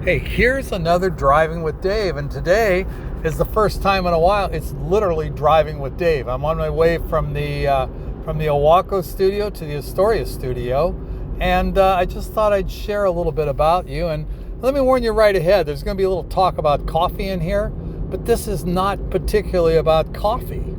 Hey, here's another Driving with Dave, and today is the first time in a while it's literally Driving with Dave. I'm on my way from the Ilwaco studio to the Astoria studio, and I just thought I'd share a little bit about you. And let me warn you right ahead, there's going to be a little talk about coffee in here, but this is not particularly about coffee.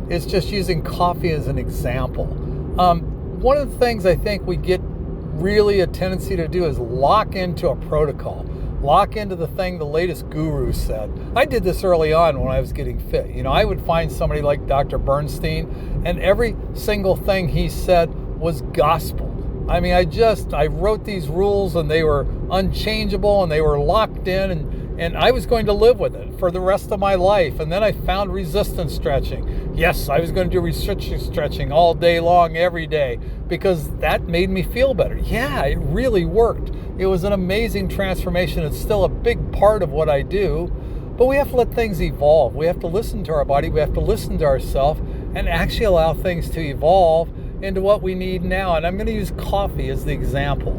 It's just using coffee as an example. One of the things I think we get really a tendency to do is lock into a protocol. Lock into the thing the latest guru said. I did this early on when I was getting fit. You know, I would find somebody like Dr. Bernstein, and every single thing he said was gospel. I mean, I wrote these rules, and they were unchangeable, and they were locked in, and I was going to live with it for the rest of my life. And then I found resistance stretching. Yes, I was going to do resistance stretching all day long, every day, because that made me feel better. Yeah, it really worked. It was an amazing transformation. It's still a big part of what I do, but we have to let things evolve. We have to listen to our body. We have to listen to ourselves and actually allow things to evolve into what we need now. And I'm going to use coffee as the example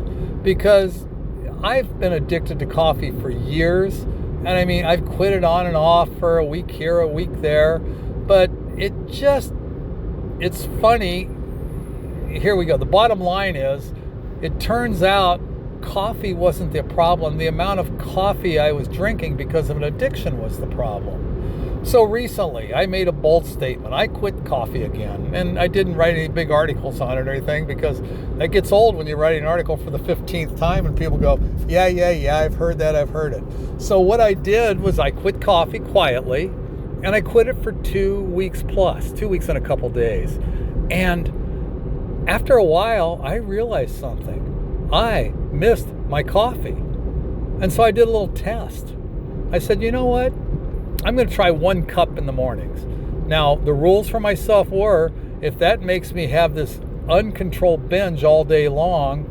because I've been addicted to coffee for years. And I mean, I've quit it on and off for a week here, a week there, but it's funny. Here we go. The bottom line is, it turns out coffee wasn't the problem. The amount of coffee I was drinking because of an addiction was the problem. So recently, I made a bold statement. I quit coffee again. And I didn't write any big articles on it or anything, because that gets old when you write an article for the 15th time and people go, yeah, I've heard that, I've heard it. So what I did was I quit coffee quietly, and I quit it for 2 weeks plus, 2 weeks and a couple days. And after a while, I realized something. I missed my coffee. And so I did a little test. I said, you know what? I'm going to try 1 cup in the mornings. Now, the rules for myself were, if that makes me have this uncontrolled binge all day long,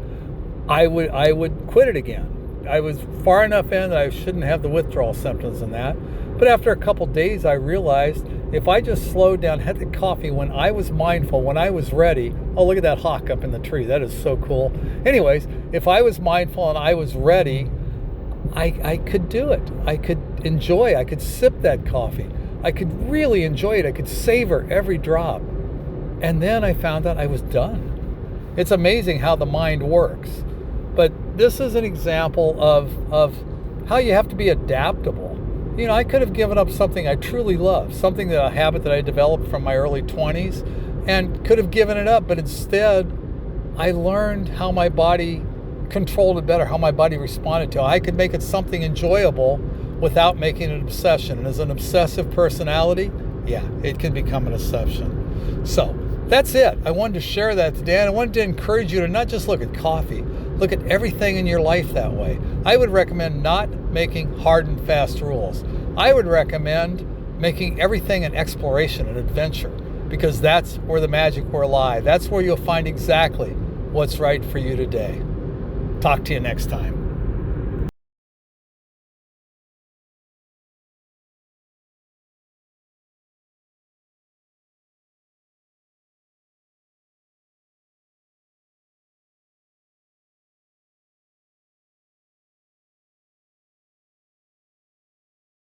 I would quit it again. I was far enough in that I shouldn't have the withdrawal symptoms and that. But after a couple days, I realized if I just slowed down, had the coffee when I was mindful, when I was ready. Oh, look at that hawk up in the tree. That is so cool. Anyways, if I was mindful and I was ready, I could do it. I could enjoy, I could sip that coffee. I could really enjoy it. I could savor every drop. And then I found out I was done. It's amazing how the mind works. But this is an example of how you have to be adaptable. You know, I could have given up something I truly love, a habit that I developed from my early 20s, and could have given it up. But instead, I learned how my body controlled it better, how my body responded to it. I could make it something enjoyable without making it an obsession. And as an obsessive personality, yeah, it can become an obsession. So that's it. I wanted to share that today, and I wanted to encourage you to not just look at coffee, look at everything in your life that way. I would recommend not making hard and fast rules. I would recommend making everything an exploration, an adventure, because that's where the magic will lie. That's where you'll find exactly what's right for you today. Talk to you next time.